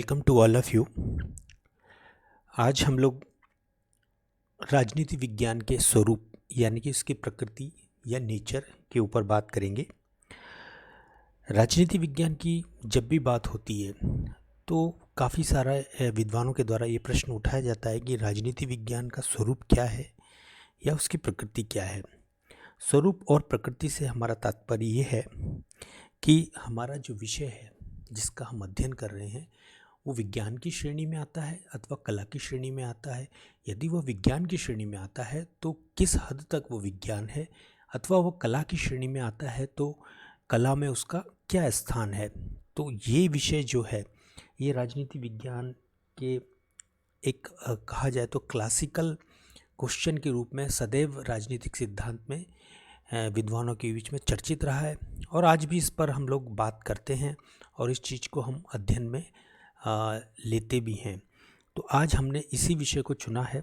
Welcome to all of you. आज हम लोग राजनीति विज्ञान के स्वरूप यानी कि इसकी प्रकृति या नेचर के ऊपर बात करेंगे। राजनीति विज्ञान की जब भी बात होती है तो काफ़ी सारा विद्वानों के द्वारा ये प्रश्न उठाया जाता है कि राजनीति विज्ञान का स्वरूप क्या है या उसकी प्रकृति क्या है। स्वरूप और प्रकृति से हमारा तात्पर्य ये है कि हमारा जो विषय है जिसका हम अध्ययन कर रहे हैं वो विज्ञान की श्रेणी में आता है अथवा कला की श्रेणी में आता है। यदि वह विज्ञान की श्रेणी में आता है तो किस हद तक वो विज्ञान है, अथवा वो कला की श्रेणी में आता है तो कला में उसका क्या स्थान है। तो ये विषय जो है ये राजनीति विज्ञान के एक कहा जाए तो क्लासिकल क्वेश्चन के रूप में सदैव राजनीतिक सिद्धांत में विद्वानों के बीच में चर्चित रहा है और आज भी इस पर हम लोग बात करते हैं और इस चीज़ को हम अध्ययन में लेते भी हैं। तो आज हमने इसी विषय को चुना है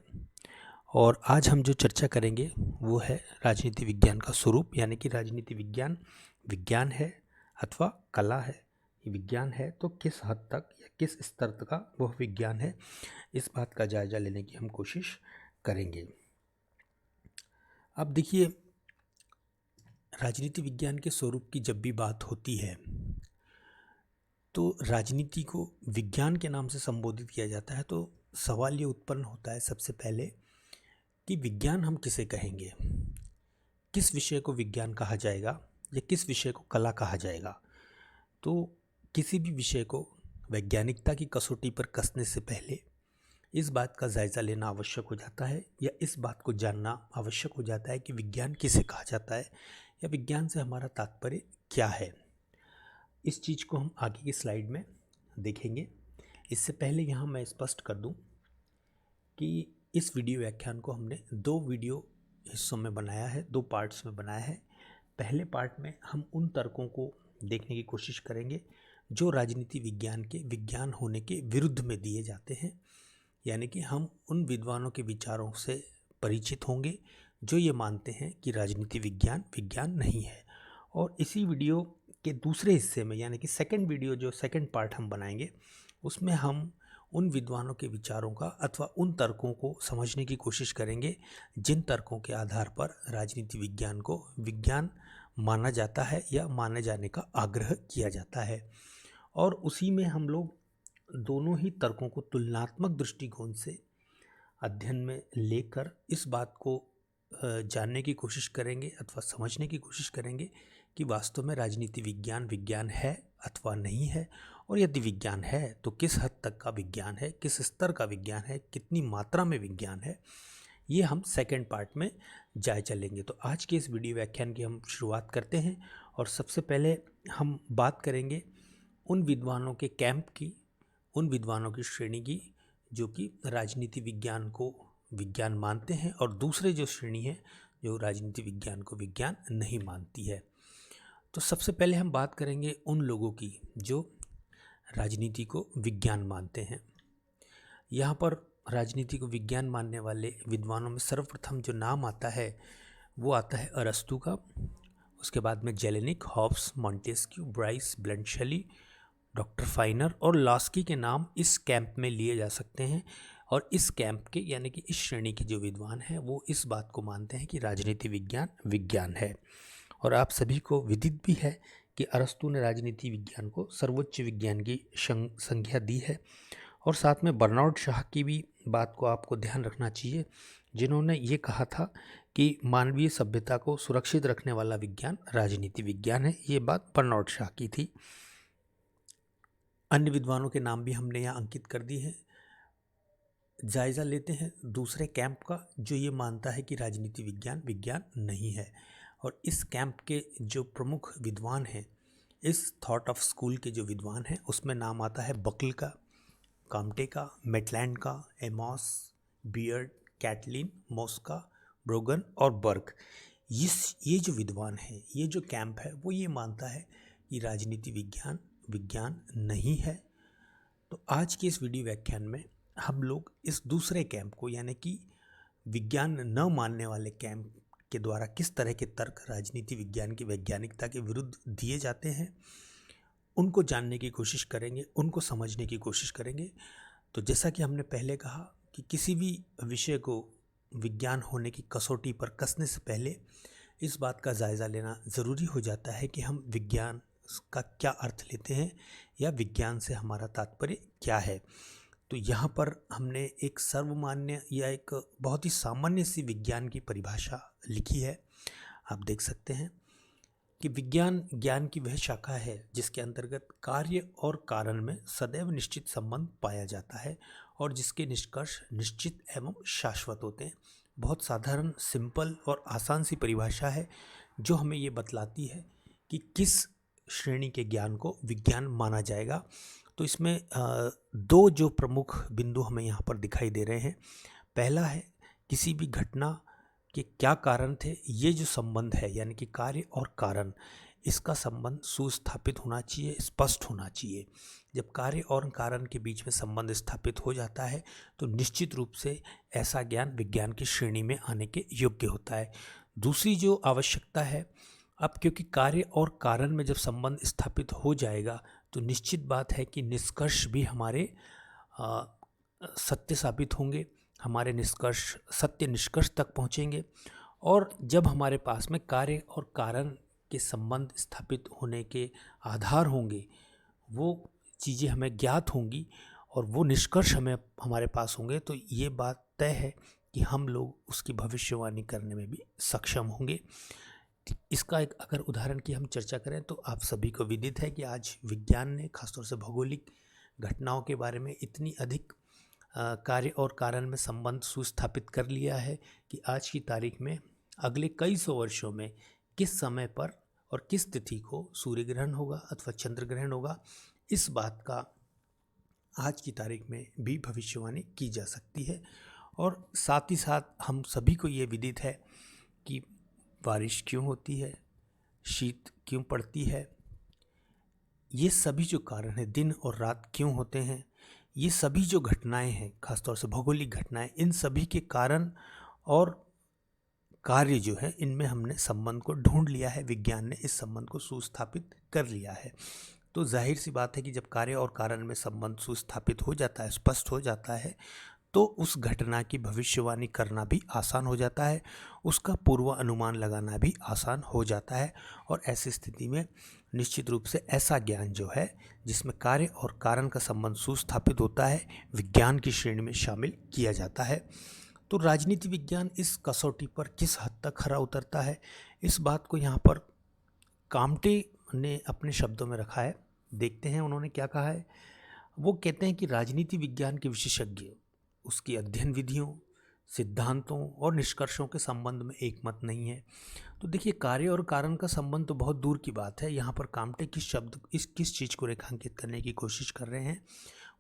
और आज हम जो चर्चा करेंगे वो है राजनीति विज्ञान का स्वरूप, यानी कि राजनीति विज्ञान विज्ञान है अथवा कला है। ये विज्ञान है तो किस हद तक या किस स्तर तक का वह विज्ञान है, इस बात का जायज़ा लेने की हम कोशिश करेंगे। अब देखिए, राजनीति विज्ञान के स्वरूप की जब भी बात होती है तो राजनीति को विज्ञान के नाम से संबोधित किया जाता है। तो सवाल ये उत्पन्न होता है सबसे पहले कि विज्ञान हम किसे कहेंगे, किस विषय को विज्ञान कहा जाएगा या किस विषय को कला कहा जाएगा। तो किसी भी विषय को वैज्ञानिकता की कसौटी पर कसने से पहले इस बात का जायज़ा लेना आवश्यक हो जाता है या इस बात को जानना आवश्यक हो जाता है कि विज्ञान किसे कहा जाता है या विज्ञान से हमारा तात्पर्य क्या है। इस चीज़ को हम आगे की स्लाइड में देखेंगे। इससे पहले यहाँ मैं स्पष्ट कर दूँ कि इस वीडियो व्याख्यान को हमने 2 वीडियो हिस्सों में बनाया है, 2 पार्ट्स में बनाया है। पहले पार्ट में हम उन तर्कों को देखने की कोशिश करेंगे जो राजनीति विज्ञान के विज्ञान होने के विरुद्ध में दिए जाते हैं, यानी कि हम उन विद्वानों के विचारों से परिचित होंगे जो ये मानते हैं कि राजनीति विज्ञान विज्ञान नहीं है। और इसी वीडियो के दूसरे हिस्से में, यानी कि सेकंड वीडियो जो सेकंड पार्ट हम बनाएंगे, उसमें हम उन विद्वानों के विचारों का अथवा उन तर्कों को समझने की कोशिश करेंगे जिन तर्कों के आधार पर राजनीति विज्ञान को विज्ञान माना जाता है या माने जाने का आग्रह किया जाता है। और उसी में हम लोग दोनों ही तर्कों को तुलनात्मक दृष्टिकोण से अध्ययन में लेकर इस बात को जानने की कोशिश करेंगे अथवा समझने की कोशिश करेंगे कि वास्तव में राजनीति विज्ञान विज्ञान है अथवा नहीं है, और यदि विज्ञान है तो किस हद तक का विज्ञान है, किस स्तर का विज्ञान है, कितनी मात्रा में विज्ञान है। ये हम सेकंड पार्ट में जायज़ा लेंगे। तो आज के इस वीडियो व्याख्यान की हम शुरुआत करते हैं और सबसे पहले हम बात करेंगे उन विद्वानों के कैंप की, उन विद्वानों की श्रेणी की जो कि राजनीति विज्ञान को विज्ञान मानते हैं, और दूसरे जो श्रेणी है जो राजनीति विज्ञान को विज्ञान नहीं मानती है। तो सबसे पहले हम बात करेंगे उन लोगों की जो राजनीति को विज्ञान मानते हैं। यहाँ पर राजनीति को विज्ञान मानने वाले विद्वानों में सर्वप्रथम जो नाम आता है वो आता है अरस्तू का, उसके बाद में जेलेनिक, हॉब्स, मॉन्टेस्क्यू, ब्राइस, ब्लंट शेली, डॉक्टर फाइनर और लॉस्की के नाम इस कैंप में लिए जा सकते हैं। और इस कैंप के यानी कि इस श्रेणी के जो विद्वान हैं वो इस बात को मानते हैं कि राजनीति विज्ञान विज्ञान है। और आप सभी को विदित भी है कि अरस्तू ने राजनीति विज्ञान को सर्वोच्च विज्ञान की संज्ञा दी है। और साथ में बर्नार्ड शाह की भी बात को आपको ध्यान रखना चाहिए, जिन्होंने ये कहा था कि मानवीय सभ्यता को सुरक्षित रखने वाला विज्ञान राजनीति विज्ञान है। ये बात बर्नार्ड शाह की थी। अन्य विद्वानों के नाम भी हमने यहाँ अंकित कर दी है। जायज़ा लेते हैं दूसरे कैंप का जो ये मानता है कि राजनीति विज्ञान विज्ञान नहीं है। और इस कैंप के जो प्रमुख विद्वान हैं, इस थॉट ऑफ स्कूल के जो विद्वान हैं, उसमें नाम आता है बकल का, काम्टे का, मेटलैंड का, एमॉस, बियर्ड, कैटलिन, मोस्का, ब्रोगन और बर्ग। ये जो विद्वान हैं, ये जो कैंप है वो ये मानता है कि राजनीति विज्ञान विज्ञान नहीं है। तो आज के इस वीडियो व्याख्यान में हम लोग इस दूसरे कैंप को, यानी कि विज्ञान न मानने वाले कैंप के द्वारा किस तरह के तर्क राजनीति विज्ञान की वैज्ञानिकता के विरुद्ध दिए जाते हैं, उनको जानने की कोशिश करेंगे, उनको समझने की कोशिश करेंगे। तो जैसा कि हमने पहले कहा कि किसी भी विषय को विज्ञान होने की कसौटी पर कसने से पहले इस बात का जायज़ा लेना ज़रूरी हो जाता है कि हम विज्ञान का क्या अर्थ लेते हैं या विज्ञान से हमारा तात्पर्य क्या है। तो यहाँ पर हमने एक सर्वमान्य या एक बहुत ही सामान्य सी विज्ञान की परिभाषा लिखी है। आप देख सकते हैं कि विज्ञान ज्ञान की वह शाखा है जिसके अंतर्गत कार्य और कारण में सदैव निश्चित संबंध पाया जाता है और जिसके निष्कर्ष निश्चित एवं शाश्वत होते हैं। बहुत साधारण, सिंपल और आसान सी परिभाषा है जो हमें ये बतलाती है कि किस श्रेणी के ज्ञान को विज्ञान माना जाएगा। तो इसमें दो जो प्रमुख बिंदु हमें यहाँ पर दिखाई दे रहे हैं। पहला है किसी भी घटना के क्या कारण थे, ये जो संबंध है यानी कि कार्य और कारण, इसका संबंध सुस्थापित होना चाहिए, स्पष्ट होना चाहिए। जब कार्य और कारण के बीच में संबंध स्थापित हो जाता है तो निश्चित रूप से ऐसा ज्ञान विज्ञान की श्रेणी में आने के योग्य होता है। दूसरी जो आवश्यकता है, अब क्योंकि कार्य और कारण में जब संबंध स्थापित हो जाएगा तो निश्चित बात है कि निष्कर्ष भी हमारे सत्य साबित होंगे, हमारे निष्कर्ष सत्य निष्कर्ष तक पहुँचेंगे। और जब हमारे पास में कार्य और कारण के संबंध स्थापित होने के आधार होंगे, वो चीज़ें हमें ज्ञात होंगी और वो निष्कर्ष हमारे पास होंगे, तो ये बात तय है कि हम लोग उसकी भविष्यवाणी करने में भी सक्षम होंगे। इसका एक अगर उदाहरण की हम चर्चा करें तो आप सभी को विदित है कि आज विज्ञान ने खासतौर से भौगोलिक घटनाओं के बारे में इतनी अधिक कार्य और कारण में संबंध सुस्थापित कर लिया है कि आज की तारीख में अगले कई सौ वर्षों में किस समय पर और किस तिथि को सूर्य ग्रहण होगा अथवा चंद्र ग्रहण होगा, इस बात का आज की तारीख में भी भविष्यवाणी की जा सकती है। और साथ ही साथ हम सभी को ये विदित है कि बारिश क्यों होती है, शीत क्यों पड़ती है, ये सभी जो कारण हैं, दिन और रात क्यों होते हैं, ये सभी जो घटनाएं हैं, खासतौर से भौगोलिक घटनाएं, इन सभी के कारण और कार्य जो है इनमें हमने संबंध को ढूंढ लिया है। विज्ञान ने इस संबंध को सुस्थापित कर लिया है। तो जाहिर सी बात है कि जब कार्य और कारण में संबंध सुस्थापित हो जाता है, स्पष्ट हो जाता है, तो उस घटना की भविष्यवाणी करना भी आसान हो जाता है, उसका पूर्व अनुमान लगाना भी आसान हो जाता है। और ऐसी स्थिति में निश्चित रूप से ऐसा ज्ञान जो है जिसमें कार्य और कारण का संबंध सुस्थापित होता है, विज्ञान की श्रेणी में शामिल किया जाता है। तो राजनीति विज्ञान इस कसौटी पर किस हद तक खरा उतरता है, इस बात को यहाँ पर काम्टे ने अपने शब्दों में रखा है। देखते हैं उन्होंने क्या कहा है। वो कहते हैं कि राजनीति विज्ञान के विशेषज्ञ उसकी अध्ययन विधियों, सिद्धांतों और निष्कर्षों के संबंध में एकमत नहीं है। तो देखिए, कार्य और कारण का संबंध तो बहुत दूर की बात है। यहाँ पर काम्टे किस चीज़ को रेखांकित करने की कोशिश कर रहे हैं,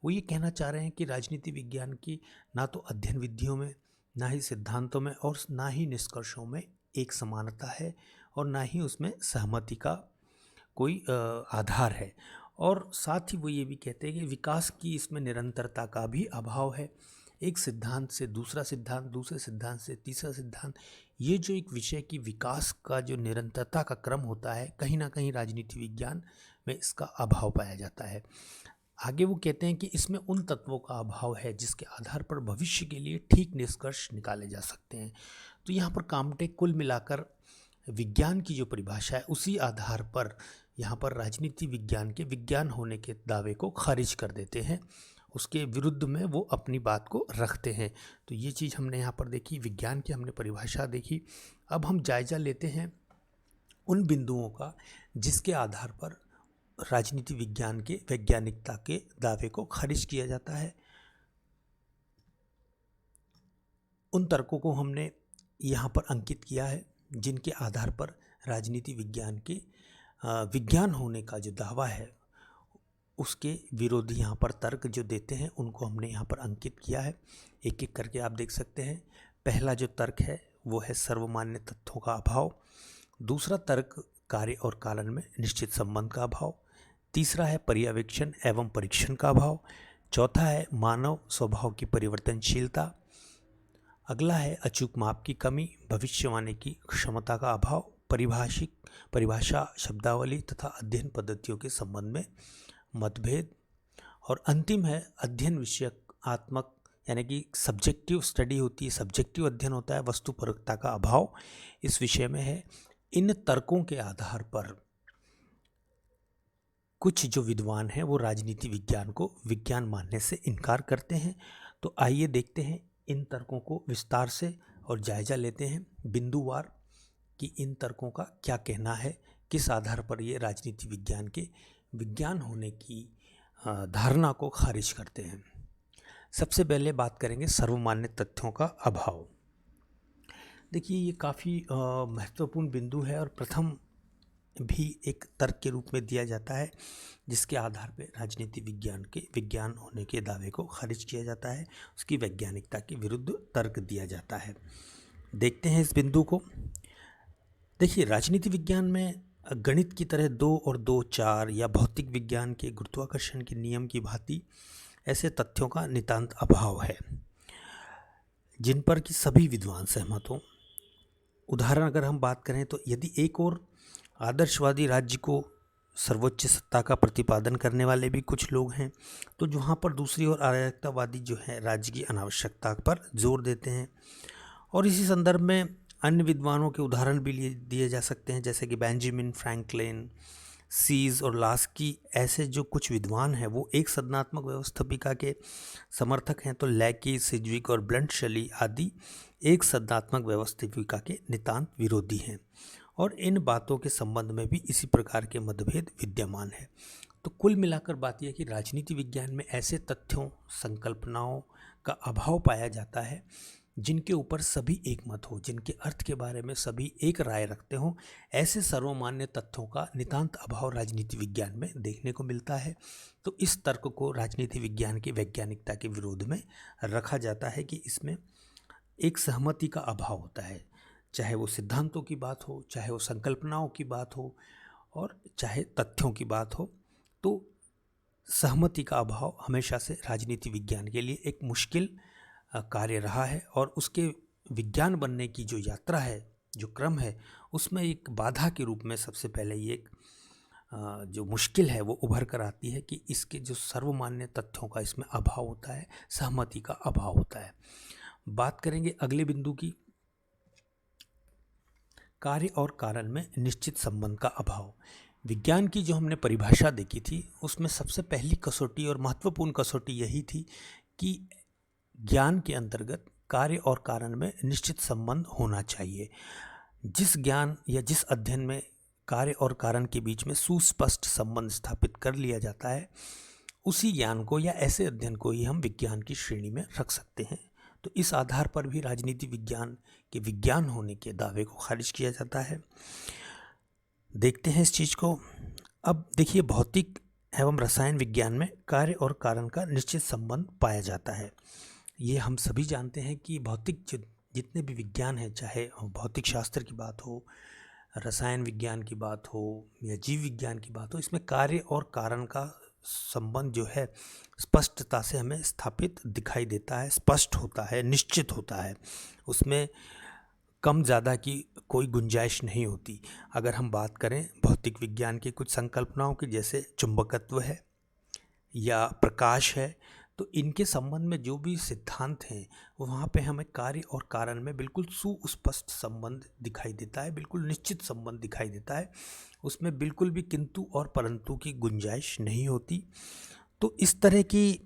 वो ये कहना चाह रहे हैं कि राजनीति विज्ञान की ना तो अध्ययन विधियों में, ना ही सिद्धांतों में और ना ही निष्कर्षों में एक समानता है और ना ही उसमें सहमति का कोई आधार है। और साथ ही वो ये भी कहते हैं कि विकास की इसमें निरंतरता का भी अभाव है। एक सिद्धांत से दूसरा सिद्धांत, दूसरे सिद्धांत से तीसरा सिद्धांत, ये जो एक विषय की विकास का जो निरंतरता का क्रम होता है, कहीं ना कहीं राजनीति विज्ञान में इसका अभाव पाया जाता है। आगे वो कहते हैं कि इसमें उन तत्वों का अभाव है जिसके आधार पर भविष्य के लिए ठीक निष्कर्ष निकाले जा सकते हैं। तो यहाँ पर काम्टे कुल मिलाकर विज्ञान की जो परिभाषा है उसी आधार पर यहाँ पर राजनीति विज्ञान के विज्ञान होने के दावे को खारिज कर देते हैं, उसके विरुद्ध में वो अपनी बात को रखते हैं। तो ये चीज़ हमने यहाँ पर देखी, विज्ञान की हमने परिभाषा देखी। अब हम जायज़ा लेते हैं उन बिंदुओं का जिसके आधार पर राजनीति विज्ञान के वैज्ञानिकता के दावे को खारिज किया जाता है। उन तर्कों को हमने यहाँ पर अंकित किया है जिनके आधार पर राजनीति विज्ञान के विज्ञान होने का जो दावा है उसके विरोधी यहाँ पर तर्क जो देते हैं उनको हमने यहाँ पर अंकित किया है। एक एक करके आप देख सकते हैं। पहला जो तर्क है वो है सर्वमान्य तथ्यों का अभाव। दूसरा तर्क कार्य और कारण में निश्चित संबंध का अभाव। तीसरा है पर्यवेक्षण एवं परीक्षण का अभाव। चौथा है मानव स्वभाव की परिवर्तनशीलता। अगला है अचूक माप की कमी, भविष्यवाणी की क्षमता का अभाव। परिभाषा, शब्दावली तथा अध्ययन पद्धतियों के संबंध में मतभेद, और अंतिम है अध्ययन विषयक आत्मक, यानी कि सब्जेक्टिव स्टडी होती है, सब्जेक्टिव अध्ययन होता है, वस्तुपरकता का अभाव इस विषय में है। इन तर्कों के आधार पर कुछ जो विद्वान हैं वो राजनीति विज्ञान को विज्ञान मानने से इनकार करते हैं। तो आइए देखते हैं इन तर्कों को विस्तार से और जायजा लेते हैं बिंदुवार कि इन तर्कों का क्या कहना है, किस आधार पर ये राजनीति विज्ञान के विज्ञान होने की धारणा को खारिज करते हैं। सबसे पहले बात करेंगे सर्वमान्य तथ्यों का अभाव। देखिए, ये काफ़ी महत्वपूर्ण बिंदु है और प्रथम भी एक तर्क के रूप में दिया जाता है, जिसके आधार पर राजनीति विज्ञान के विज्ञान होने के दावे को खारिज किया जाता है, उसकी वैज्ञानिकता के विरुद्ध तर्क दिया जाता है। देखते हैं इस बिंदु को। देखिए, राजनीति विज्ञान में गणित की तरह 2 और 2 4 या भौतिक विज्ञान के गुरुत्वाकर्षण के नियम की भांति ऐसे तथ्यों का नितांत अभाव है जिन पर कि सभी विद्वान सहमत हों। उदाहरण अगर हम बात करें तो यदि एक और आदर्शवादी राज्य को सर्वोच्च सत्ता का प्रतिपादन करने वाले भी कुछ लोग हैं, तो वहाँ पर दूसरी ओर अराजकतावादी जो है राज्य की अनावश्यकता पर जोर देते हैं। और इसी संदर्भ में अन्य विद्वानों के उदाहरण भी दिए जा सकते हैं, जैसे कि बेंजामिन फ्रैंकलिन, सीज और लास्की। ऐसे जो कुछ विद्वान हैं वो एक सदनात्मक व्यवस्थापिका के समर्थक हैं, तो लैकी, सिज्विक और ब्लंट शली आदि एक सदनात्मक व्यवस्थापिका के नितांत विरोधी हैं। और इन बातों के संबंध में भी इसी प्रकार के मतभेद विद्यमान है। तो कुल मिलाकर बात यह कि राजनीति विज्ञान में ऐसे तथ्यों, संकल्पनाओं का अभाव पाया जाता है जिनके ऊपर सभी एक मत हो, जिनके अर्थ के बारे में सभी एक राय रखते हों। ऐसे सर्वमान्य तथ्यों का नितांत अभाव राजनीति विज्ञान में देखने को मिलता है। तो इस तर्क को राजनीति विज्ञान की वैज्ञानिकता के विरोध में रखा जाता है कि इसमें एक सहमति का अभाव होता है, चाहे वो सिद्धांतों की बात हो, चाहे वो संकल्पनाओं की बात हो और चाहे तथ्यों की बात हो। तो सहमति का अभाव हमेशा से राजनीति विज्ञान के लिए एक मुश्किल कार्य रहा है, और उसके विज्ञान बनने की जो यात्रा है, जो क्रम है, उसमें एक बाधा के रूप में सबसे पहले ये एक जो मुश्किल है वो उभर कर आती है कि इसके जो सर्वमान्य तथ्यों का इसमें अभाव होता है, सहमति का अभाव होता है। बात करेंगे अगले बिंदु की, कार्य और कारण में निश्चित संबंध का अभाव। विज्ञान की जो हमने परिभाषा देखी थी उसमें सबसे पहली कसौटी और महत्वपूर्ण कसौटी यही थी कि ज्ञान के अंतर्गत कार्य और कारण में निश्चित संबंध होना चाहिए। जिस ज्ञान या जिस अध्ययन में कार्य और कारण के बीच में सुस्पष्ट संबंध स्थापित कर लिया जाता है, उसी ज्ञान को या ऐसे अध्ययन को ही हम विज्ञान की श्रेणी में रख सकते हैं। तो इस आधार पर भी राजनीति विज्ञान के विज्ञान होने के दावे को खारिज किया जाता है। देखते हैं इस चीज़ को। अब देखिए, भौतिक एवं रसायन विज्ञान में कार्य और कारण का निश्चित संबंध पाया जाता है। ये हम सभी जानते हैं कि भौतिक जितने भी विज्ञान हैं, चाहे भौतिक शास्त्र की बात हो, रसायन विज्ञान की बात हो या जीव विज्ञान की बात हो, इसमें कार्य और कारण का संबंध जो है स्पष्टता से हमें स्थापित दिखाई देता है, स्पष्ट होता है, निश्चित होता है। उसमें कम ज़्यादा की कोई गुंजाइश नहीं होती। अगर हम बात करें भौतिक विज्ञान की कुछ संकल्पनाओं की, जैसे चुंबकत्व है या प्रकाश है, तो इनके संबंध में जो भी सिद्धांत हैं वहाँ पे हमें कार्य और कारण में बिल्कुल सुस्पष्ट संबंध दिखाई देता है, बिल्कुल निश्चित संबंध दिखाई देता है। उसमें बिल्कुल भी किंतु और परंतु की गुंजाइश नहीं होती। तो इस तरह की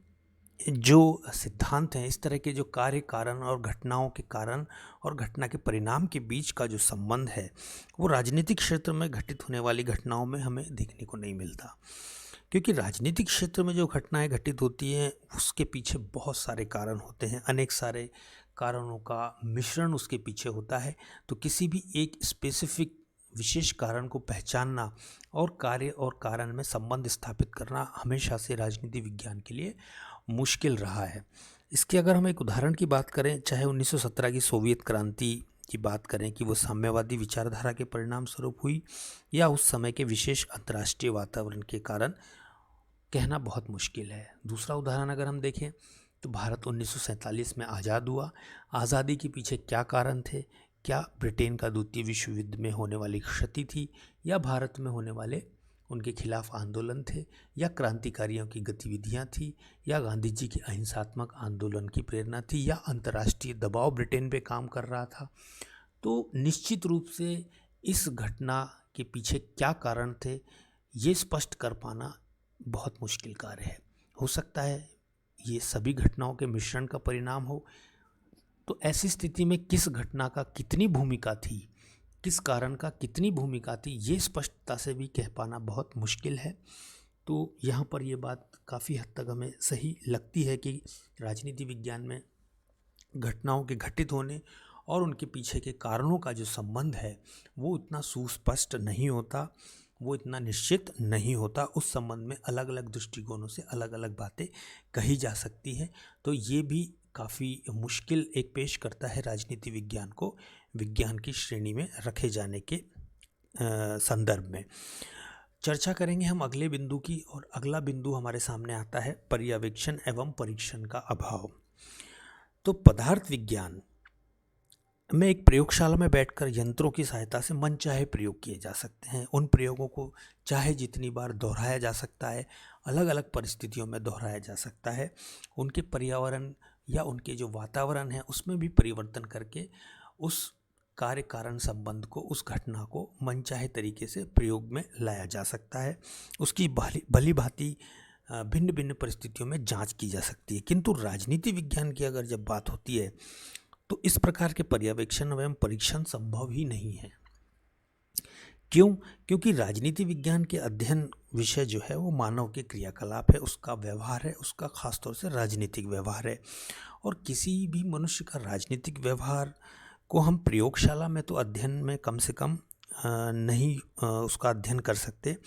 जो सिद्धांत हैं, इस तरह के जो कार्य कारण और घटनाओं के कारण और घटना के परिणाम के बीच का जो संबंध है, वो राजनीतिक क्षेत्र में घटित होने वाली घटनाओं में हमें देखने को नहीं मिलता। क्योंकि राजनीतिक क्षेत्र में जो घटनाएं घटित होती हैं उसके पीछे बहुत सारे कारण होते हैं, अनेक सारे कारणों का मिश्रण उसके पीछे होता है। तो किसी भी एक स्पेसिफिक विशेष कारण को पहचानना और कार्य और कारण में संबंध स्थापित करना हमेशा से राजनीति विज्ञान के लिए मुश्किल रहा है। इसके अगर हम एक उदाहरण की बात करें, चाहे 1917 की सोवियत क्रांति की बात करें कि वो साम्यवादी विचारधारा के परिणाम स्वरूप हुई या उस समय के विशेष अंतर्राष्ट्रीय वातावरण के कारण, कहना बहुत मुश्किल है। दूसरा उदाहरण अगर हम देखें तो भारत 1947 में आज़ाद हुआ। आज़ादी के पीछे क्या कारण थे, क्या ब्रिटेन का द्वितीय विश्व युद्ध में होने वाली क्षति थी, या भारत में होने वाले उनके खिलाफ आंदोलन थे, या क्रांतिकारियों की गतिविधियां थी, या गांधी जी की अहिंसात्मक आंदोलन की प्रेरणा थी, या अंतर्राष्ट्रीय दबाव ब्रिटेन पे काम कर रहा था। तो निश्चित रूप से इस घटना के पीछे क्या कारण थे, ये स्पष्ट कर पाना बहुत मुश्किल कार्य है। हो सकता है ये सभी घटनाओं के मिश्रण का परिणाम हो। तो ऐसी स्थिति में किस घटना का कितनी भूमिका थी, किस कारण का कितनी भूमिका थी, ये स्पष्टता से भी कह पाना बहुत मुश्किल है। तो यहाँ पर ये बात काफ़ी हद तक हमें सही लगती है कि राजनीति विज्ञान में घटनाओं के घटित होने और उनके पीछे के कारणों का जो संबंध है वो उतना सुस्पष्ट नहीं होता, वो इतना निश्चित नहीं होता। उस संबंध में अलग अलग दृष्टिकोणों से अलग अलग बातें कही जा सकती हैं। तो ये भी काफ़ी मुश्किल एक पेश करता है राजनीति विज्ञान को विज्ञान की श्रेणी में रखे जाने के संदर्भ में। चर्चा करेंगे हम अगले बिंदु की, और अगला बिंदु हमारे सामने आता है पर्यवेक्षण एवं परीक्षण का अभाव। तो पदार्थ विज्ञान में एक प्रयोगशाला में बैठकर यंत्रों की सहायता से मनचाहे प्रयोग किए जा सकते हैं। उन प्रयोगों को चाहे जितनी बार दोहराया जा सकता है, अलग अलग परिस्थितियों में दोहराया जा सकता है। उनके पर्यावरण या उनके जो वातावरण है उसमें भी परिवर्तन करके उस कार्य कारण संबंध को, उस घटना को मनचाहे तरीके से प्रयोग में लाया जा सकता है। उसकी भली भांति भिन्न भिन्न परिस्थितियों में जांच की जा सकती है। किंतु राजनीति विज्ञान की अगर जब बात होती है तो इस प्रकार के पर्यवेक्षण एवं परीक्षण संभव ही नहीं है। क्यों? क्योंकि राजनीति विज्ञान के अध्ययन विषय जो है वो मानव के क्रियाकलाप है, उसका व्यवहार है, उसका खासतौर से राजनीतिक व्यवहार है। और किसी भी मनुष्य का राजनीतिक व्यवहार को हम प्रयोगशाला में तो अध्ययन में कम से कम नहीं उसका अध्ययन कर सकते,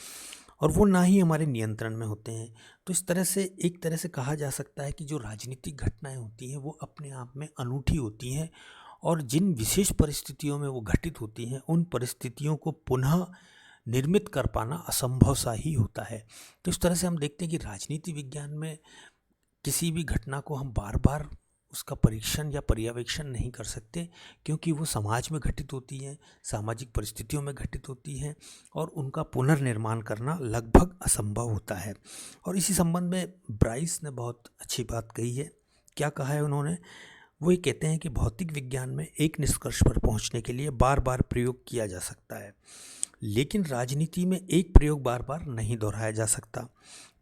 और वो ना ही हमारे नियंत्रण में होते हैं। तो इस तरह से एक तरह से कहा जा सकता है कि जो राजनीतिक घटनाएं होती हैं वो अपने आप में अनूठी होती हैं, और जिन विशेष परिस्थितियों में वो घटित होती हैं उन परिस्थितियों को पुनः निर्मित कर पाना असंभव सा ही होता है। तो इस तरह से हम देखते हैं कि राजनीति विज्ञान में किसी भी घटना को हम बार बार उसका परीक्षण या पर्यवेक्षण नहीं कर सकते, क्योंकि वो समाज में घटित होती हैं, सामाजिक परिस्थितियों में घटित होती हैं, और उनका पुनर्निर्माण करना लगभग असंभव होता है। और इसी संबंध में ब्राइस ने बहुत अच्छी बात कही है। क्या कहा है उन्होंने? वो ये कहते हैं कि भौतिक विज्ञान में एक निष्कर्ष पर पहुंचने के लिए बार बार प्रयोग किया जा सकता है, लेकिन राजनीति में एक प्रयोग बार बार नहीं दोहराया जा सकता,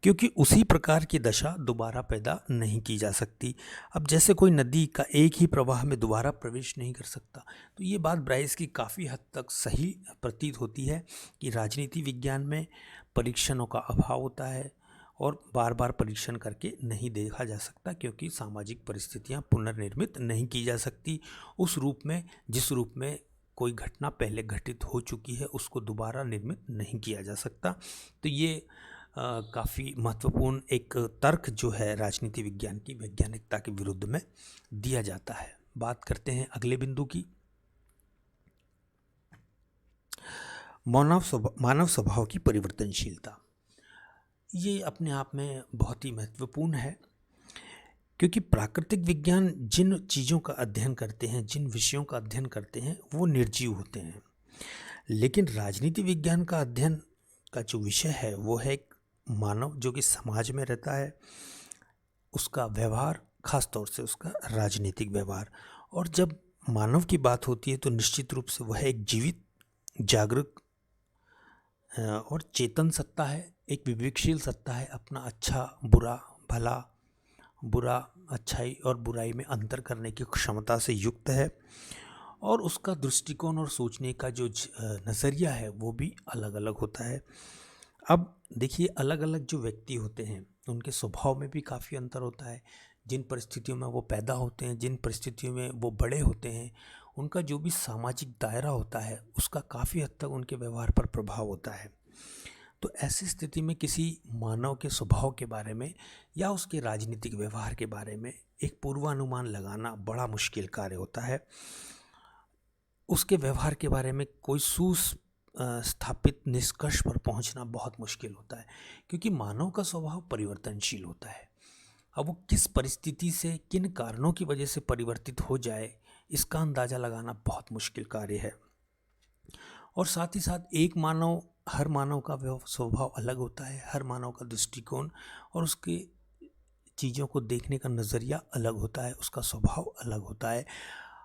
क्योंकि उसी प्रकार की दशा दोबारा पैदा नहीं की जा सकती। अब जैसे कोई नदी का एक ही प्रवाह में दोबारा प्रवेश नहीं कर सकता, तो ये बात ब्राइस की काफ़ी हद तक सही प्रतीत होती है कि राजनीति विज्ञान में परीक्षणों का अभाव होता है और बार बार परीक्षण करके नहीं देखा जा सकता, क्योंकि सामाजिक परिस्थितियाँ पुनर्निर्मित नहीं की जा सकती उस रूप में जिस रूप में कोई घटना पहले घटित हो चुकी है उसको दोबारा निर्मित नहीं किया जा सकता। तो ये काफ़ी महत्वपूर्ण एक तर्क जो है राजनीति विज्ञान की वैज्ञानिकता के विरुद्ध में दिया जाता है। बात करते हैं अगले बिंदु की, मानव स्वभाव की परिवर्तनशीलता। ये अपने आप में बहुत ही महत्वपूर्ण है, क्योंकि प्राकृतिक विज्ञान जिन चीज़ों का अध्ययन करते हैं, जिन विषयों का अध्ययन करते हैं वो निर्जीव होते हैं, लेकिन राजनीति विज्ञान का अध्ययन का जो विषय है वो है मानव जो कि समाज में रहता है, उसका व्यवहार, खास तौर से उसका राजनीतिक व्यवहार। और जब मानव की बात होती है तो निश्चित रूप से वह एक जीवित, जागरूक और चेतन सत्ता है, एक विवेकशील सत्ता है, अपना अच्छा बुरा, भला बुरा, अच्छाई और बुराई में अंतर करने की क्षमता से युक्त है, और उसका दृष्टिकोण और सोचने का जो नज़रिया है वो भी अलग अलग होता है। अब देखिए, अलग अलग जो व्यक्ति होते हैं उनके स्वभाव में भी काफ़ी अंतर होता है। जिन परिस्थितियों में वो पैदा होते हैं, जिन परिस्थितियों में वो बड़े होते हैं, उनका जो भी सामाजिक दायरा होता है उसका काफ़ी हद तक उनके व्यवहार पर प्रभाव होता है। तो ऐसी स्थिति में किसी मानव के स्वभाव के बारे में या उसके राजनीतिक व्यवहार के बारे में एक पूर्वानुमान लगाना बड़ा मुश्किल कार्य होता है। उसके व्यवहार के बारे में कोई स्थापित निष्कर्ष पर पहुंचना बहुत मुश्किल होता है, क्योंकि मानव का स्वभाव परिवर्तनशील होता है। अब वो किस परिस्थिति से, किन कारणों की वजह से परिवर्तित हो जाए, इसका अंदाज़ा लगाना बहुत मुश्किल कार्य है। और साथ ही साथ हर मानव का स्वभाव अलग होता है, हर मानव का दृष्टिकोण और उसके चीज़ों को देखने का नज़रिया अलग होता है, उसका स्वभाव अलग होता है।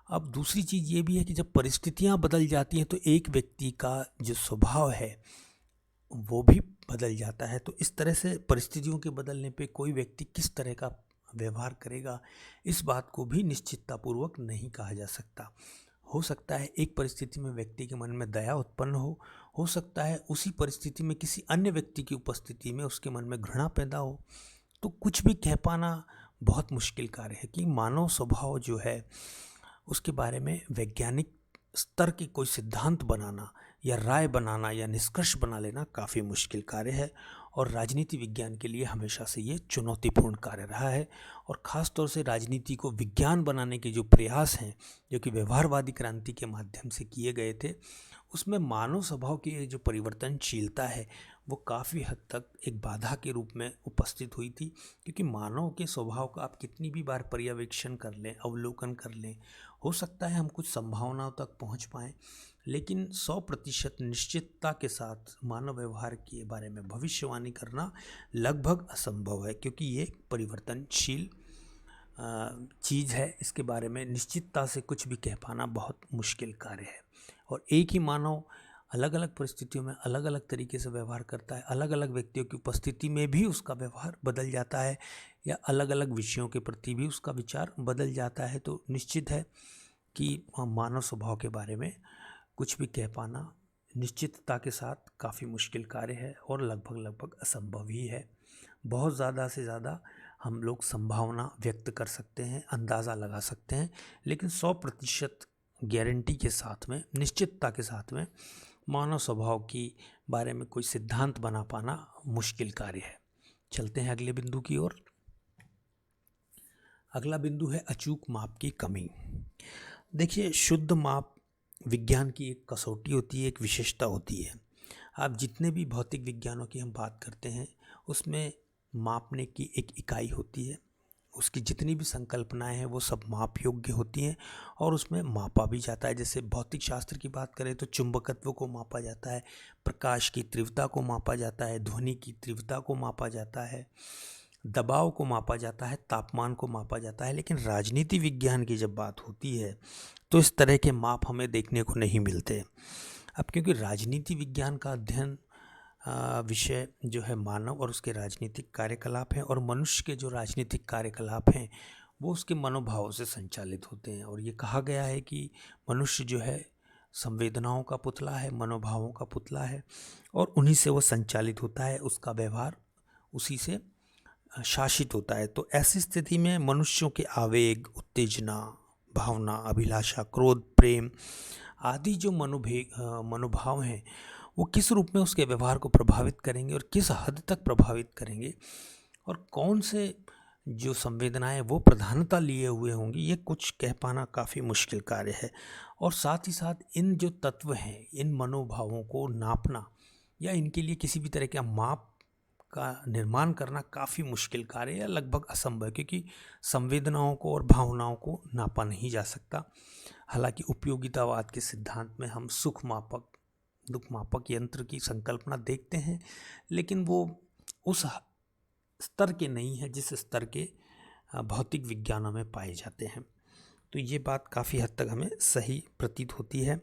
अब दूसरी चीज़ ये भी है कि जब परिस्थितियाँ बदल जाती हैं तो एक व्यक्ति का जो स्वभाव है वो भी बदल जाता है। तो इस तरह से परिस्थितियों के बदलने पे कोई व्यक्ति किस तरह का व्यवहार करेगा, इस बात को भी निश्चिततापूर्वक नहीं कहा जा सकता। हो सकता है एक परिस्थिति में व्यक्ति के मन में दया उत्पन्न हो सकता है उसी परिस्थिति में किसी अन्य व्यक्ति की उपस्थिति में उसके मन में घृणा पैदा हो। तो कुछ भी कह पाना बहुत मुश्किल कार्य है कि मानव स्वभाव जो है उसके बारे में वैज्ञानिक स्तर के कोई सिद्धांत बनाना या राय बनाना या निष्कर्ष बना लेना काफ़ी मुश्किल कार्य है। और राजनीति विज्ञान के लिए हमेशा से ये चुनौतीपूर्ण कार्य रहा है। और ख़ास तौर से राजनीति को विज्ञान बनाने के जो प्रयास हैं, जो कि व्यवहारवादी क्रांति के माध्यम से किए गए थे, उसमें मानव स्वभाव की जो परिवर्तनशीलता है वो काफ़ी हद तक एक बाधा के रूप में उपस्थित हुई थी। क्योंकि मानव के स्वभाव का आप कितनी भी बार पर्यवेक्षण कर लें, अवलोकन कर लें, हो सकता है हम कुछ संभावनाओं तक पहुंच पाएं, लेकिन 100% निश्चितता के साथ मानव व्यवहार के बारे में भविष्यवाणी करना लगभग असंभव है। क्योंकि ये परिवर्तनशील चीज़ है, इसके बारे में निश्चितता से कुछ भी कह पाना बहुत मुश्किल कार्य है। और एक ही मानव अलग अलग परिस्थितियों में अलग अलग तरीके से व्यवहार करता है, अलग अलग व्यक्तियों की उपस्थिति में भी उसका व्यवहार बदल जाता है या अलग अलग विषयों के प्रति भी उसका विचार बदल जाता है। तो निश्चित है कि मानव स्वभाव के बारे में कुछ भी कह पाना निश्चितता के साथ काफ़ी मुश्किल कार्य है और लगभग असंभव ही है। बहुत ज़्यादा से ज़्यादा हम लोग संभावना व्यक्त कर सकते हैं, अंदाज़ा लगा सकते हैं, लेकिन 100% गारंटी के साथ में, निश्चितता के साथ में मानव स्वभाव की बारे में कोई सिद्धांत बना पाना मुश्किल कार्य है। चलते हैं अगले बिंदु की ओर। अगला बिंदु है अचूक माप की कमी। देखिए, शुद्ध माप विज्ञान की एक कसौटी होती है, एक विशेषता होती है। आप जितने भी भौतिक विज्ञानों की हम बात करते हैं उसमें मापने की एक इकाई होती है, उसकी जितनी भी संकल्पनाएं हैं वो सब माप योग्य होती हैं और उसमें मापा भी जाता है। जैसे भौतिक शास्त्र की बात करें तो चुंबकत्व को मापा जाता है, प्रकाश की तीव्रता को मापा जाता है, ध्वनि की तीव्रता को मापा जाता है, दबाव को मापा जाता है, तापमान को मापा जाता है। लेकिन राजनीति विज्ञान की जब बात होती है तो इस तरह के माप हमें देखने को नहीं मिलते। अब क्योंकि राजनीति विज्ञान का अध्ययन विषय जो है मानव और उसके राजनीतिक कार्यकलाप हैं, और मनुष्य के जो राजनीतिक कार्यकलाप हैं वो उसके मनोभावों से संचालित होते हैं। और ये कहा गया है कि मनुष्य जो है संवेदनाओं का पुतला है, मनोभावों का पुतला है, और उन्हीं से वो संचालित होता है, उसका व्यवहार उसी से शासित होता है। तो ऐसी स्थिति में मनुष्यों के आवेग, उत्तेजना, भावना, अभिलाषा, क्रोध, प्रेम आदि जो मनोभाव हैं वो किस रूप में उसके व्यवहार को प्रभावित करेंगे और किस हद तक प्रभावित करेंगे, और कौन से जो संवेदनाएं वो प्रधानता लिए हुए होंगी, ये कुछ कह पाना काफ़ी मुश्किल कार्य है। और साथ ही साथ इन जो तत्व हैं, इन मनोभावों को नापना या इनके लिए किसी भी तरह का माप का निर्माण करना काफ़ी मुश्किल कार्य या लगभग असंभव है, क्योंकि संवेदनाओं को और भावनाओं को नापा नहीं जा सकता। हालांकि उपयोगितावाद के सिद्धांत में हम सुख मापक, दुख मापक यंत्र की संकल्पना देखते हैं, लेकिन वो उस स्तर के नहीं है जिस स्तर के भौतिक विज्ञानों में पाए जाते हैं। तो ये बात काफ़ी हद तक हमें सही प्रतीत होती है।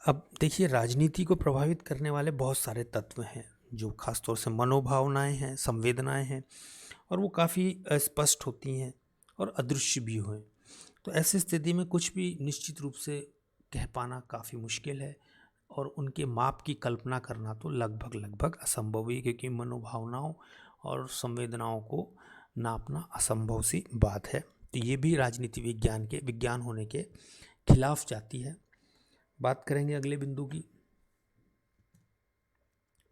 अब देखिए, राजनीति को प्रभावित करने वाले बहुत सारे तत्व हैं जो खासतौर से मनोभावनाएं हैं, संवेदनाएं हैं, और वो काफ़ी अस्पष्ट होती हैं और अदृश्य भी हुए। तो ऐसी स्थिति में कुछ भी निश्चित रूप से कह पाना काफ़ी मुश्किल है और उनके माप की कल्पना करना तो लगभग असंभव ही, क्योंकि मनोभावनाओं और संवेदनाओं को नापना असंभव सी बात है। तो ये भी राजनीति विज्ञान होने के खिलाफ जाती है। बात करेंगे अगले बिंदु की,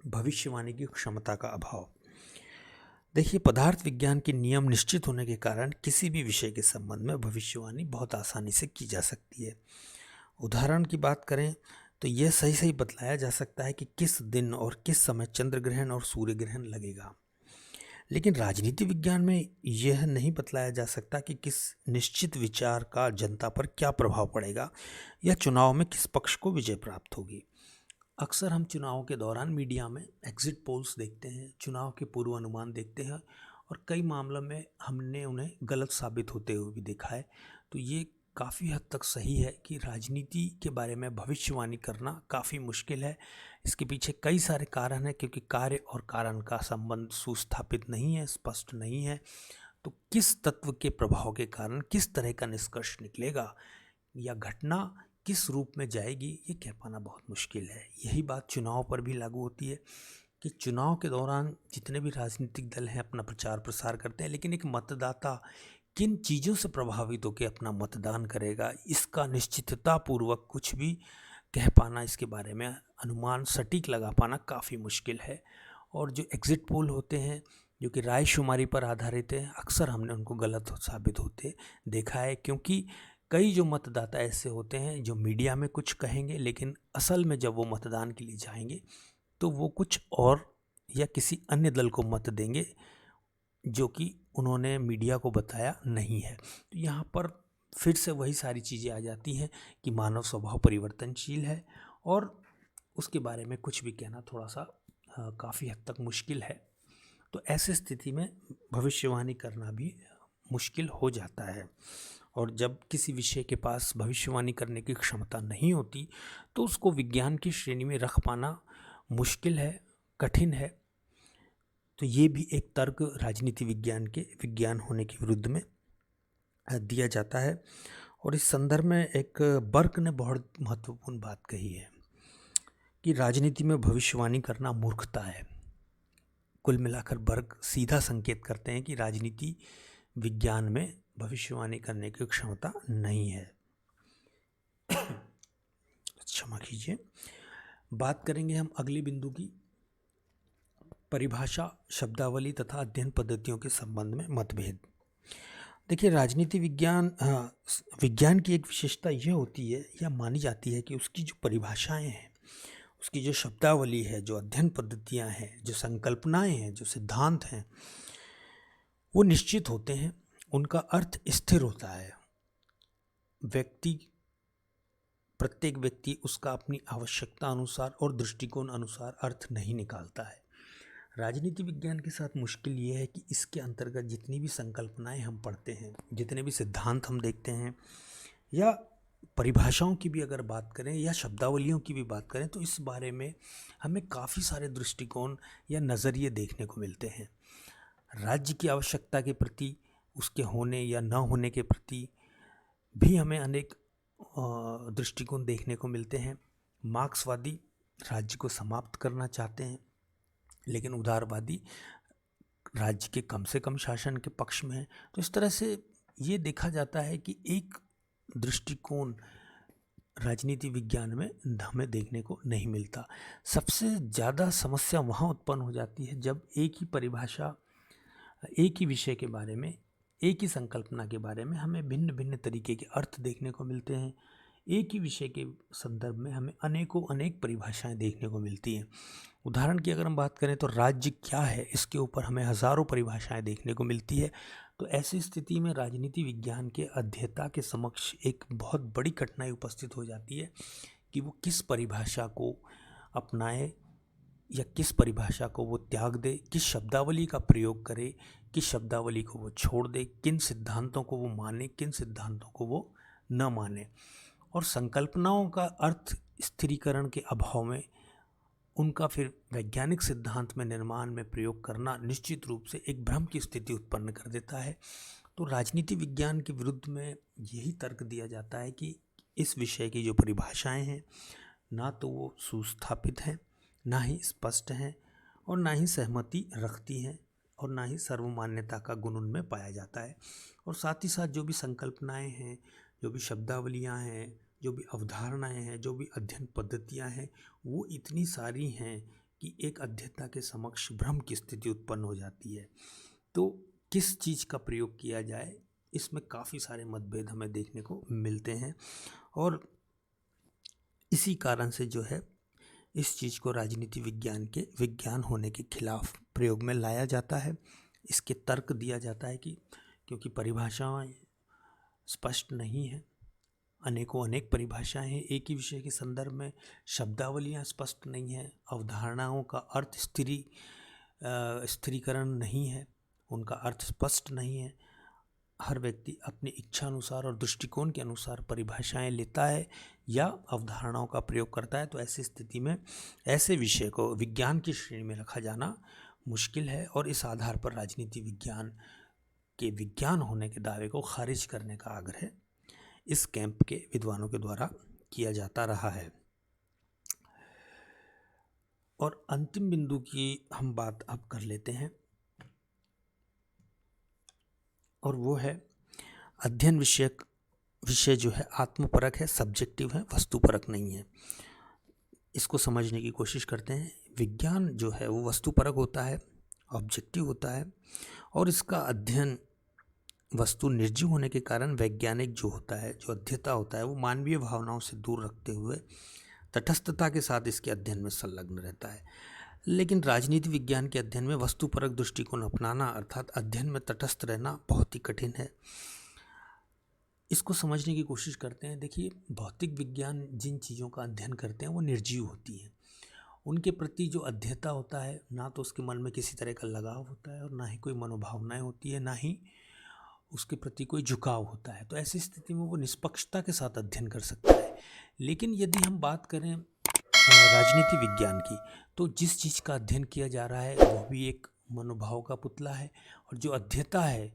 भविष्यवाणी की क्षमता का अभाव। देखिए, पदार्थ विज्ञान के नियम निश्चित होने के कारण किसी भी विषय के संबंध में भविष्यवाणी बहुत आसानी से की जा सकती है। उदाहरण की बात करें तो यह सही बतलाया जा सकता है कि किस दिन और किस समय चंद्र ग्रहण और सूर्य ग्रहण लगेगा। लेकिन राजनीति विज्ञान में यह नहीं बतलाया जा सकता कि किस निश्चित विचार का जनता पर क्या प्रभाव पड़ेगा या चुनाव में किस पक्ष को विजय प्राप्त होगी। अक्सर हम चुनाव के दौरान मीडिया में एग्जिट पोल्स देखते हैं, चुनाव के पूर्वानुमान देखते हैं और कई मामलों में हमने उन्हें गलत साबित होते हुए भी देखा है। तो ये काफ़ी हद तक सही है कि राजनीति के बारे में भविष्यवाणी करना काफ़ी मुश्किल है। इसके पीछे कई सारे कारण हैं, क्योंकि कार्य और कारण का संबंध सुस्थापित नहीं है, स्पष्ट नहीं है। तो किस तत्व के प्रभाव के कारण किस तरह का निष्कर्ष निकलेगा या घटना किस रूप में जाएगी, ये कह पाना बहुत मुश्किल है। यही बात चुनाव पर भी लागू होती है कि चुनाव के दौरान जितने भी राजनीतिक दल हैं अपना प्रचार प्रसार करते हैं, लेकिन एक मतदाता किन चीज़ों से प्रभावित होकर अपना मतदान करेगा, इसका निश्चितता पूर्वक कुछ भी कह पाना, इसके बारे में अनुमान सटीक लगा पाना काफ़ी मुश्किल है। और जो एग्जिट पोल होते हैं जो कि रायशुमारी पर आधारित हैं, अक्सर हमने उनको गलत साबित होते देखा है, क्योंकि कई जो मतदाता ऐसे होते हैं जो मीडिया में कुछ कहेंगे, लेकिन असल में जब वो मतदान के लिए जाएंगे तो वो कुछ और या किसी अन्य दल को मत देंगे जो कि उन्होंने मीडिया को बताया नहीं है। तो यहाँ पर फिर से वही सारी चीज़ें आ जाती हैं कि मानव स्वभाव परिवर्तनशील है और उसके बारे में कुछ भी कहना थोड़ा सा काफ़ी हद तक मुश्किल है। तो ऐसी स्थिति में भविष्यवाणी करना भी मुश्किल हो जाता है। और जब किसी विषय के पास भविष्यवाणी करने की क्षमता नहीं होती तो उसको विज्ञान की श्रेणी में रख पाना मुश्किल है, कठिन है। तो ये भी एक तर्क राजनीति विज्ञान के विज्ञान होने के विरुद्ध में दिया जाता है। और इस संदर्भ में एक बर्क ने बहुत महत्वपूर्ण बात कही है कि राजनीति में भविष्यवाणी करना मूर्खता है। कुल मिलाकर बर्क सीधा संकेत करते हैं कि राजनीति विज्ञान में भविष्यवाणी करने की क्षमता नहीं है। क्षमा कीजिए। बात करेंगे हम अगले बिंदु की, परिभाषा, शब्दावली तथा अध्ययन पद्धतियों के संबंध में मतभेद। देखिए, राजनीति विज्ञान की एक विशेषता यह होती है या मानी जाती है कि उसकी जो परिभाषाएं हैं, उसकी जो शब्दावली है, जो अध्ययन पद्धतियां हैं, जो संकल्पनाएं हैं, जो सिद्धांत हैं, वो निश्चित होते हैं, उनका अर्थ स्थिर होता है। प्रत्येक व्यक्ति उसका अपनी आवश्यकता अनुसार और दृष्टिकोण अनुसार अर्थ नहीं निकालता है। राजनीति विज्ञान के साथ मुश्किल ये है कि इसके अंतर्गत जितनी भी संकल्पनाएं हम पढ़ते हैं, जितने भी सिद्धांत हम देखते हैं, या परिभाषाओं की भी अगर बात करें या शब्दावलियों की भी बात करें, तो इस बारे में हमें काफ़ी सारे दृष्टिकोण या नज़रिए देखने को मिलते हैं। राज्य की आवश्यकता के प्रति, उसके होने या न होने के प्रति भी हमें अनेक दृष्टिकोण देखने को मिलते हैं। मार्क्सवादी राज्य को समाप्त करना चाहते हैं, लेकिन उदारवादी राज्य के कम से कम शासन के पक्ष में है। तो इस तरह से ये देखा जाता है कि एक दृष्टिकोण राजनीति विज्ञान में हमें देखने को नहीं मिलता। सबसे ज़्यादा समस्या वहाँ उत्पन्न हो जाती है जब एक ही परिभाषा, एक ही विषय के बारे में, एक ही संकल्पना के बारे में हमें भिन्न भिन्न तरीके के अर्थ देखने को मिलते हैं। एक ही विषय के संदर्भ में हमें अनेक परिभाषाएं देखने को मिलती हैं। उदाहरण की अगर हम बात करें तो राज्य क्या है, इसके ऊपर हमें हज़ारों परिभाषाएं देखने को मिलती है। तो ऐसी स्थिति में राजनीति विज्ञान के अध्येता के समक्ष एक बहुत बड़ी कठिनाई उपस्थित हो जाती है कि वो किस परिभाषा को अपनाए या किस परिभाषा को वो त्याग दे, किस शब्दावली का प्रयोग करे, किस शब्दावली को वो छोड़ दे, किन सिद्धांतों को वो माने, किन सिद्धांतों को वो न माने। और संकल्पनाओं का अर्थ स्थिरीकरण के अभाव में उनका फिर वैज्ञानिक सिद्धांत में निर्माण में प्रयोग करना निश्चित रूप से एक भ्रम की स्थिति उत्पन्न कर देता है। तो राजनीति विज्ञान के विरुद्ध में यही तर्क दिया जाता है कि इस विषय की जो परिभाषाएं हैं, ना तो वो सुस्थापित हैं, ना ही स्पष्ट हैं, और ना ही सहमति रखती हैं, और ना ही सर्वमान्यता का गुण उनमें पाया जाता है। और साथ ही साथ जो भी संकल्पनाएं हैं, जो भी शब्दावलियां हैं, जो भी अवधारणाएं हैं, जो भी अध्ययन पद्धतियां हैं, वो इतनी सारी हैं कि एक अध्येता के समक्ष भ्रम की स्थिति उत्पन्न हो जाती है। तो किस चीज़ का प्रयोग किया जाए, इसमें काफ़ी सारे मतभेद हमें देखने को मिलते हैं। और इसी कारण से जो है इस चीज़ को राजनीति विज्ञान के विज्ञान होने के खिलाफ प्रयोग में लाया जाता है। इसके तर्क दिया जाता है कि क्योंकि परिभाषाएं स्पष्ट नहीं हैं, अनेकों अनेक परिभाषाएं हैं, एक ही विषय के संदर्भ में शब्दावलियां स्पष्ट नहीं हैं, अवधारणाओं का अर्थ स्थिरीकरण नहीं है, उनका अर्थ स्पष्ट नहीं है। हर व्यक्ति अपनी इच्छा अनुसार और दृष्टिकोण के अनुसार परिभाषाएं लेता है या अवधारणाओं का प्रयोग करता है। तो ऐसी स्थिति में ऐसे विषय को विज्ञान की श्रेणी में रखा जाना मुश्किल है और इस आधार पर राजनीति विज्ञान के विज्ञान होने के दावे को खारिज करने का आग्रह इस कैंप के विद्वानों के द्वारा किया जाता रहा है। और अंतिम बिंदु की हम बात अब कर लेते हैं और वो है अध्ययन विषय जो है आत्मपरक है, सब्जेक्टिव है, वस्तुपरक नहीं है। इसको समझने की कोशिश करते हैं। विज्ञान जो है वो वस्तुपरक होता है, ऑब्जेक्टिव होता है और इसका अध्ययन वस्तु निर्जीव होने के कारण वैज्ञानिक जो होता है, जो अध्येता होता है, वो मानवीय भावनाओं से दूर रखते हुए तटस्थता के साथ इसके अध्ययन में संलग्न रहता है। लेकिन राजनीति विज्ञान के अध्ययन में वस्तुपरक दृष्टिकोण अपनाना अर्थात अध्ययन में तटस्थ रहना बहुत ही कठिन है। इसको समझने की कोशिश करते हैं। देखिए, भौतिक विज्ञान जिन चीज़ों का अध्ययन करते हैं वो निर्जीव होती हैं। उनके प्रति जो अध्येता होता है, ना तो उसके मन में किसी तरह का लगाव होता है और ना ही कोई मनोभावनाएं होती है, ना ही उसके प्रति कोई झुकाव होता है। तो ऐसी स्थिति में वो निष्पक्षता के साथ अध्ययन कर सकता है। लेकिन यदि हम बात करें राजनीति विज्ञान की, तो जिस चीज़ का अध्ययन किया जा रहा है वो भी एक मनोभाव का पुतला है और जो अध्येता है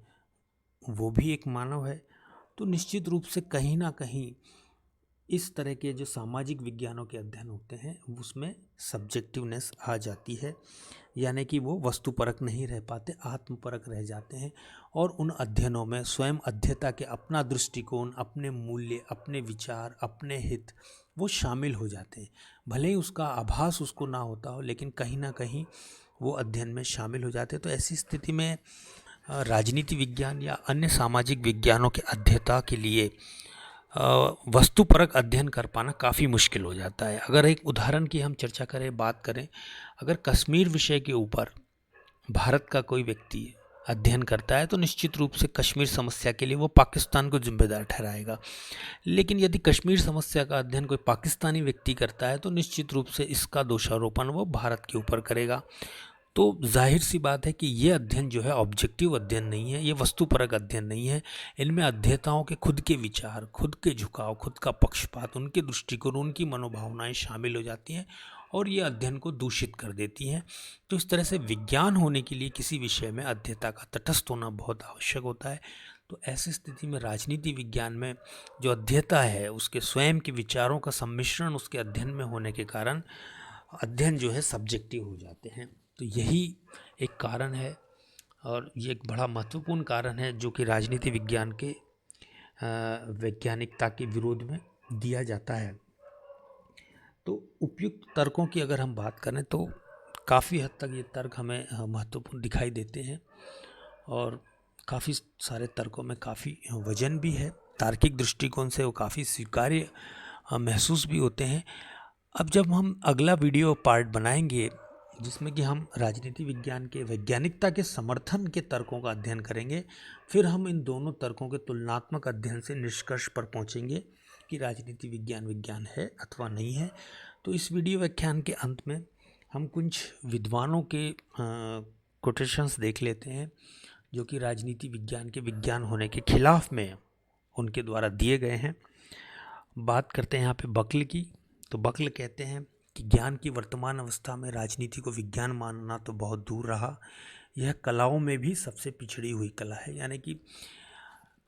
वो भी एक मानव है। तो निश्चित रूप से कहीं ना कहीं इस तरह के जो सामाजिक विज्ञानों के अध्ययन होते हैं उसमें सब्जेक्टिवनेस आ जाती है, यानी कि वो वस्तुपरक नहीं रह पाते, आत्मपरक रह जाते हैं और उन अध्ययनों में स्वयं अध्येता के अपना दृष्टिकोण, अपने मूल्य, अपने विचार, अपने हित वो शामिल हो जाते हैं। भले ही उसका आभास उसको ना होता हो, लेकिन कहीं ना कहीं वो अध्ययन में शामिल हो जाते हैं। तो ऐसी स्थिति में राजनीति विज्ञान या अन्य सामाजिक विज्ञानों के अध्येता के लिए वस्तुपरक अध्ययन कर पाना काफ़ी मुश्किल हो जाता है। अगर एक उदाहरण की हम चर्चा करें, बात करें, अगर कश्मीर विषय के ऊपर भारत का कोई व्यक्ति अध्ययन करता है तो निश्चित रूप से कश्मीर समस्या के लिए वो पाकिस्तान को जिम्मेदार ठहराएगा। लेकिन यदि कश्मीर समस्या का अध्ययन कोई पाकिस्तानी व्यक्ति करता है तो निश्चित रूप से इसका दोषारोपण वो भारत के ऊपर करेगा। तो जाहिर सी बात है कि ये अध्ययन जो है ऑब्जेक्टिव अध्ययन नहीं है, ये वस्तुपरक अध्ययन नहीं है। इनमें अध्येताओं के खुद के विचार, खुद के झुकाव, खुद का पक्षपात, उनके दृष्टिकोण, उनकी मनोभावनाएं शामिल हो जाती हैं और ये अध्ययन को दूषित कर देती हैं। तो इस तरह से विज्ञान होने के लिए किसी विषय में अध्येता का तटस्थ होना बहुत आवश्यक होता है। तो ऐसी स्थिति में राजनीति विज्ञान में जो अध्येता है उसके स्वयं के विचारों का सम्मिश्रण उसके अध्ययन में होने के कारण अध्ययन जो है सब्जेक्टिव हो जाते हैं। तो यही एक कारण है और ये एक बड़ा महत्वपूर्ण कारण है जो कि राजनीति विज्ञान के वैज्ञानिकता के विरोध में दिया जाता है। तो उपयुक्त तर्कों की अगर हम बात करें तो काफ़ी हद तक ये तर्क हमें महत्वपूर्ण दिखाई देते हैं और काफ़ी सारे तर्कों में काफ़ी वजन भी है, तार्किक दृष्टिकोण से वो काफ़ी स्वीकार्य महसूस भी होते हैं। अब जब हम अगला वीडियो पार्ट बनाएंगे जिसमें कि हम राजनीति विज्ञान के वैज्ञानिकता के समर्थन के तर्कों का अध्ययन करेंगे, फिर हम इन दोनों तर्कों के तुलनात्मक अध्ययन से निष्कर्ष पर पहुंचेंगे कि राजनीति विज्ञान विज्ञान है अथवा नहीं है। तो इस वीडियो व्याख्यान के अंत में हम कुछ विद्वानों के कोटेशंस देख लेते हैं जो कि राजनीति विज्ञान के विज्ञान होने के खिलाफ में उनके द्वारा दिए गए हैं। बात करते हैं यहाँ पे बकल की। तो बकल कहते हैं कि ज्ञान की वर्तमान अवस्था में राजनीति को विज्ञान मानना तो बहुत दूर रहा, यह कलाओं में भी सबसे पिछड़ी हुई कला है। यानी कि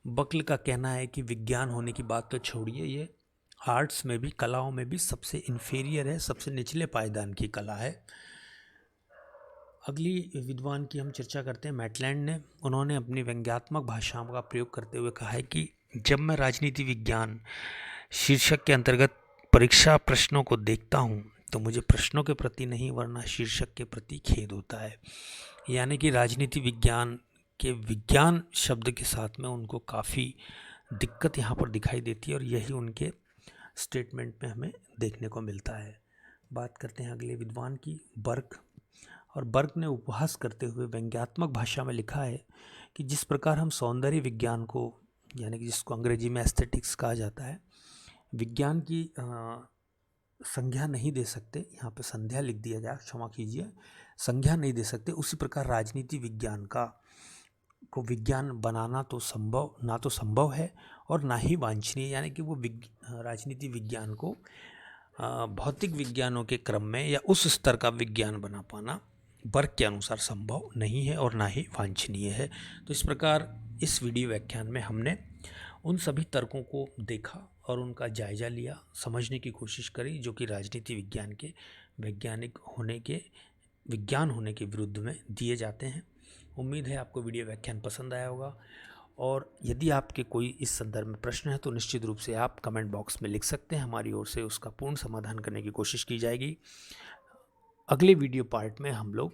बकल का कहना है कि विज्ञान होने की बात तो छोड़िए, ये आर्ट्स में भी, कलाओं में भी सबसे इन्फीरियर है, सबसे निचले पायदान की कला है। अगली विद्वान की हम चर्चा करते हैं, मैटलैंड ने। उन्होंने अपनी व्यंग्यात्मक भाषाओं का प्रयोग करते हुए कहा है कि जब मैं राजनीति विज्ञान शीर्षक के अंतर्गत परीक्षा प्रश्नों को देखता हूँ तो मुझे प्रश्नों के प्रति नहीं वरना शीर्षक के प्रति खेद होता है। यानी कि राजनीति विज्ञान के विज्ञान शब्द के साथ में उनको काफ़ी दिक्कत यहाँ पर दिखाई देती है और यही उनके स्टेटमेंट में हमें देखने को मिलता है। बात करते हैं अगले विद्वान की, बर्क। और बर्ग ने उपहास करते हुए व्यंग्यात्मक भाषा में लिखा है कि जिस प्रकार हम सौंदर्य विज्ञान को, यानी कि जिसको अंग्रेजी में एस्थेटिक्स कहा जाता है, विज्ञान की संज्ञा नहीं दे सकते, यहाँ पे संध्या लिख दिया जाए, क्षमा कीजिए, संज्ञा नहीं दे सकते, उसी प्रकार राजनीति विज्ञान को विज्ञान बनाना तो संभव है और ना ही वांछनीय, यानी कि वो राजनीति विज्ञान को भौतिक विज्ञानों के क्रम में या उस स्तर का विज्ञान बना पाना बर्ग के अनुसार संभव नहीं है और ना ही वांछनीय है। तो इस प्रकार इस वीडियो व्याख्यान में हमने उन सभी तर्कों को देखा और उनका जायजा लिया, समझने की कोशिश करी, जो कि राजनीति विज्ञान के विज्ञान होने के विरुद्ध में दिए जाते हैं। उम्मीद है आपको वीडियो व्याख्यान पसंद आया होगा, और यदि आपके कोई इस संदर्भ में प्रश्न है तो निश्चित रूप से आप कमेंट बॉक्स में लिख सकते हैं, हमारी ओर से उसका पूर्ण समाधान करने की कोशिश की जाएगी। अगले वीडियो पार्ट में हम लोग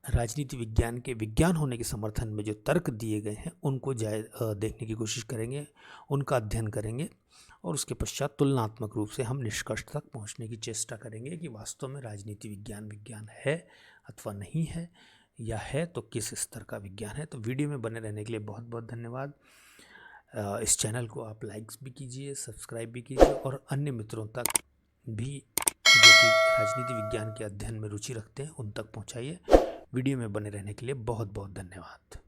राजनीति विज्ञान के विज्ञान होने के समर्थन में जो तर्क दिए गए हैं उनको देखने की कोशिश करेंगे, उनका अध्ययन करेंगे, और उसके पश्चात तुलनात्मक रूप से हम निष्कर्ष तक पहुंचने की चेष्टा करेंगे कि वास्तव में राजनीति विज्ञान है अथवा नहीं है, या है तो किस स्तर का विज्ञान है। तो वीडियो में बने रहने के लिए बहुत बहुत धन्यवाद। इस चैनल को आप लाइक्स भी कीजिए, सब्सक्राइब भी कीजिए, और अन्य मित्रों तक भी जो कि राजनीति विज्ञान के अध्ययन में रुचि रखते हैं उन तक पहुंचाइए। वीडियो में बने रहने के लिए बहुत बहुत धन्यवाद।